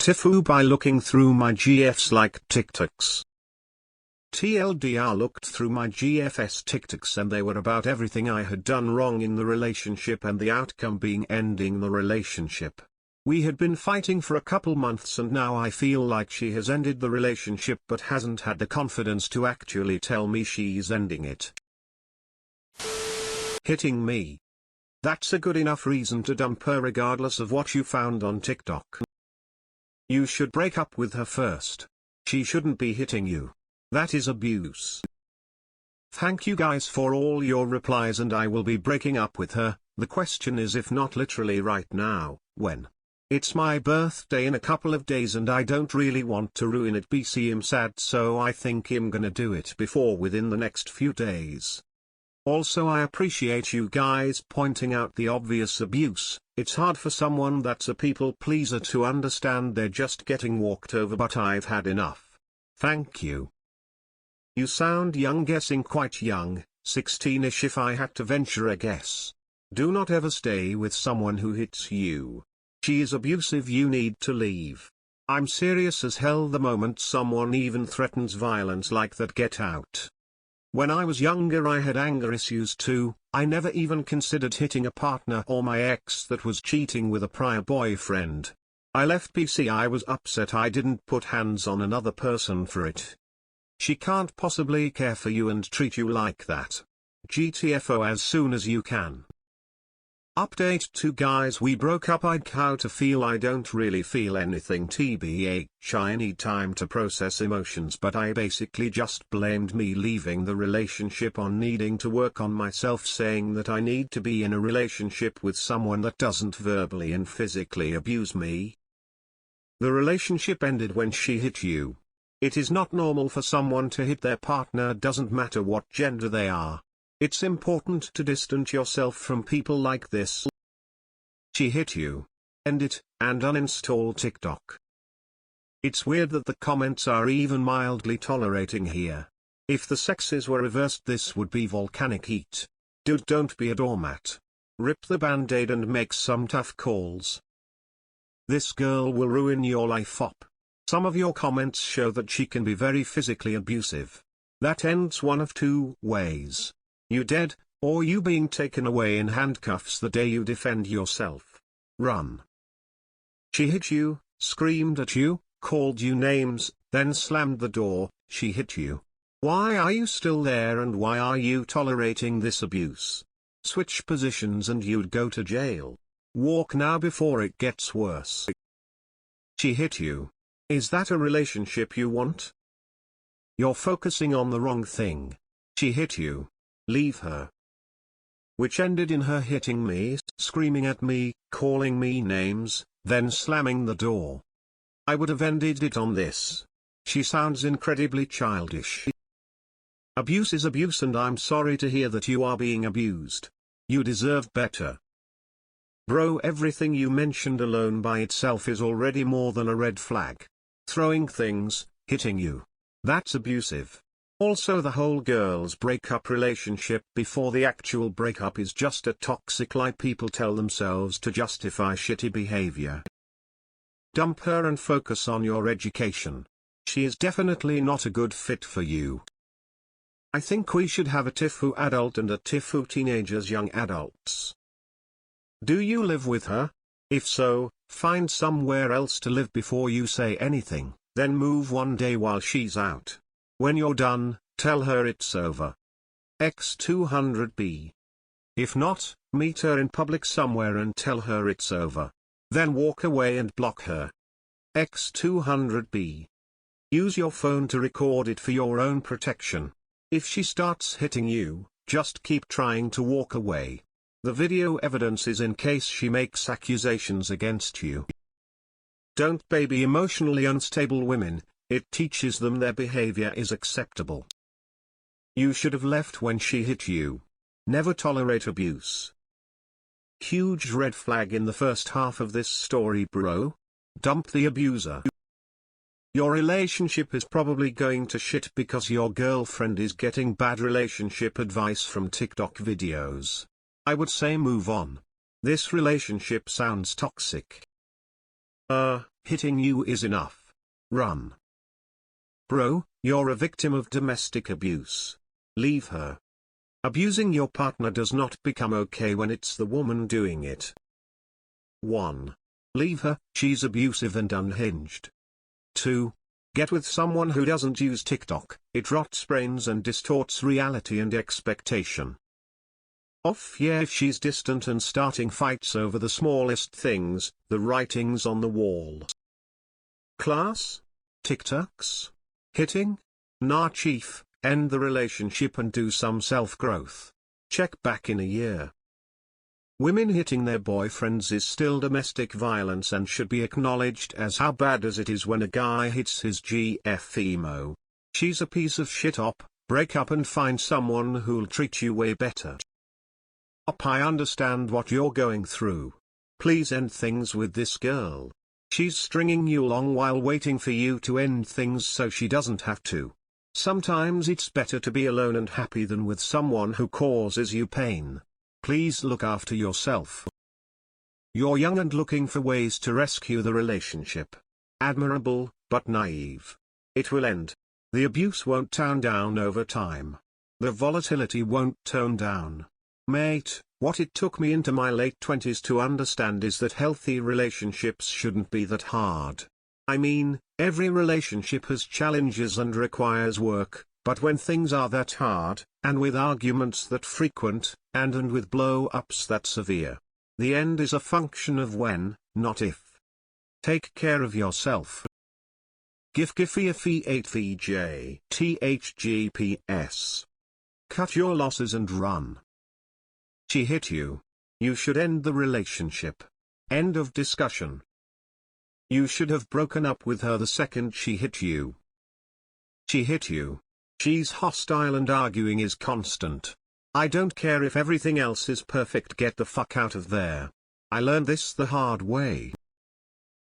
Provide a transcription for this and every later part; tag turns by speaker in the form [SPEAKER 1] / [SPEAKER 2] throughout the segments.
[SPEAKER 1] TIFU by looking through my GFs like TikToks. TLDR looked through my GFS TikToks and they were about everything I had done wrong in the relationship and the outcome being ending the relationship. We had been fighting for a couple months and now I feel like she has ended the relationship but hasn't had the confidence to actually tell me she's ending it. Hitting me. That's a good enough reason to dump her regardless of what you found on TikTok. You should break up with her first. She shouldn't be hitting you. That is abuse. Thank you guys for all your replies and I will be breaking up with her. The question is, if not literally right now, when? It's my birthday in a couple of days and I don't really want to ruin it. BC I'm sad, so I think I'm gonna do it before within the next few days. Also, I appreciate you guys pointing out the obvious abuse. It's hard for someone that's a people pleaser to understand they're just getting walked over, but I've had enough. Thank you. You sound young, guessing quite young, 16ish if I had to venture a guess. Do not ever stay with someone who hits you. She is abusive, you need to leave. I'm serious as hell the moment someone even threatens violence like that, get out. When I was younger I had anger issues too. I never even considered hitting a partner or my ex that was cheating with a prior boyfriend. I left PC, I was upset I didn't put hands on another person for it. She can't possibly care for you and treat you like that. GTFO as soon as you can. Update 2 guys, we broke up. I'd how to feel. I don't really feel anything tbh, I need time to process emotions, but I basically just blamed me leaving the relationship on needing to work on myself, saying that I need to be in a relationship with someone that doesn't verbally and physically abuse me. The relationship ended when she hit you. It is not normal for someone to hit their partner, doesn't matter what gender they are. It's important to distance yourself from people like this. She hit you. End it, and uninstall TikTok. It's weird that the comments are even mildly tolerating here. If the sexes were reversed this would be volcanic heat. Dude, don't be a doormat. Rip the band-aid and make some tough calls. This girl will ruin your life up. Some of your comments show that she can be very physically abusive. That ends one of 2 ways. You dead, or you being taken away in handcuffs the day you defend yourself. Run. She hit you, screamed at you, called you names, then slammed the door. She hit you. Why are you still there and why are you tolerating this abuse? Switch positions and you'd go to jail. Walk now before it gets worse. She hit you. Is that a relationship you want? You're focusing on the wrong thing. She hit you. Leave her. Which ended in her hitting me, screaming at me, calling me names, then slamming the door. I would have ended it on this. She sounds incredibly childish. Abuse is abuse and I'm sorry to hear that you are being abused. You deserve better. Bro, everything you mentioned alone by itself is already more than a red flag. Throwing things, hitting you. That's abusive. Also, the whole girls breakup relationship before the actual breakup is just a toxic lie people tell themselves to justify shitty behavior. Dump her and focus on your education. She is definitely not a good fit for you. I think we should have a TIFU adult and a TIFU teenagers young adults. Do you live with her? If so, find somewhere else to live before you say anything, then move one day while she's out. When you're done, tell her it's over. X200B. If not, meet her in public somewhere and tell her it's over. Then walk away and block her. X200B. Use your phone to record it for your own protection. If she starts hitting you, just keep trying to walk away. The video evidence is in case she makes accusations against you. Don't baby emotionally unstable women. It teaches them their behavior is acceptable. You should have left when she hit you. Never tolerate abuse. Huge red flag in the first half of this story, bro. Dump the abuser. Your relationship is probably going to shit because your girlfriend is getting bad relationship advice from TikTok videos. I would say move on. This relationship sounds toxic. Hitting you is enough. Run. Bro, you're a victim of domestic abuse. Leave her. Abusing your partner does not become okay when it's the woman doing it. 1. Leave her, she's abusive and unhinged. 2. Get with someone who doesn't use TikTok, it rots brains and distorts reality and expectation. Off yeah if she's distant and starting fights over the smallest things, the writings on the wall. Class? TikToks? Hitting? Nah chief, end the relationship and do some self-growth. Check back in a year. Women hitting their boyfriends is still domestic violence and should be acknowledged as how bad as it is when a guy hits his GF emo. She's a piece of shit op, break up and find someone who'll treat you way better. Op, I understand what you're going through. Please end things with this girl. She's stringing you along while waiting for you to end things so she doesn't have to. Sometimes it's better to be alone and happy than with someone who causes you pain. Please look after yourself. You're young and looking for ways to rescue the relationship. Admirable, but naive. It will end. The abuse won't tone down over time. The volatility won't tone down. Mate, what it took me into my late 20s to understand is that healthy relationships shouldn't be that hard. I mean, every relationship has challenges and requires work, but when things are that hard, and with arguments that frequent, and with blow-ups that severe, the end is a function of when, not if. Take care of yourself. Gif 8 VJ THGPS. Cut your losses and run. She hit you. You should end the relationship. End of discussion. You should have broken up with her the second she hit you. She hit you. She's hostile and arguing is constant. I don't care if everything else is perfect, get the fuck out of there. I learned this the hard way.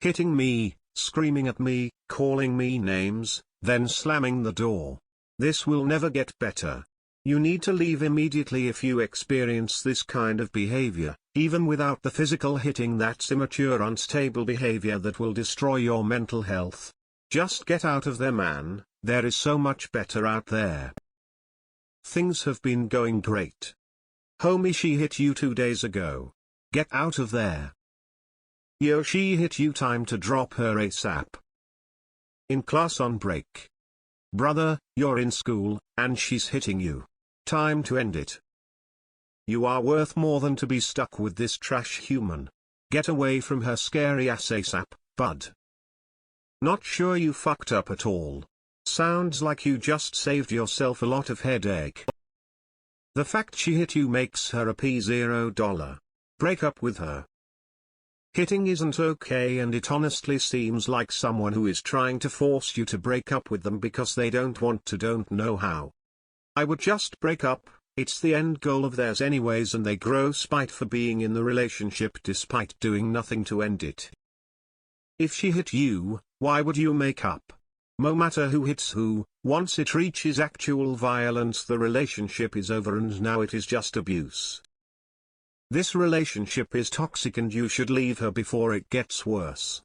[SPEAKER 1] Hitting me, screaming at me, calling me names, then slamming the door. This will never get better. You need to leave immediately if you experience this kind of behavior, even without the physical hitting. That's immature, unstable behavior that will destroy your mental health. Just get out of there, man, there is so much better out there. Things have been going great. Homie, she hit you 2 days ago. Get out of there. Yo, she hit you, time to drop her ASAP. In class on break. Brother, you're in school, and she's hitting you. Time to end it. You are worth more than to be stuck with this trash human. Get away from her scary ass ASAP, bud. Not sure you fucked up at all. Sounds like you just saved yourself a lot of headache. The fact she hit you makes her a $0. Break up with her. Hitting isn't okay, and it honestly seems like someone who is trying to force you to break up with them because they don't want to, don't know how. I would just break up, it's the end goal of theirs anyways, and they grow spite for being in the relationship despite doing nothing to end it. If she hit you, why would you make up? No matter who hits who, once it reaches actual violence, the relationship is over and now it is just abuse. This relationship is toxic and you should leave her before it gets worse.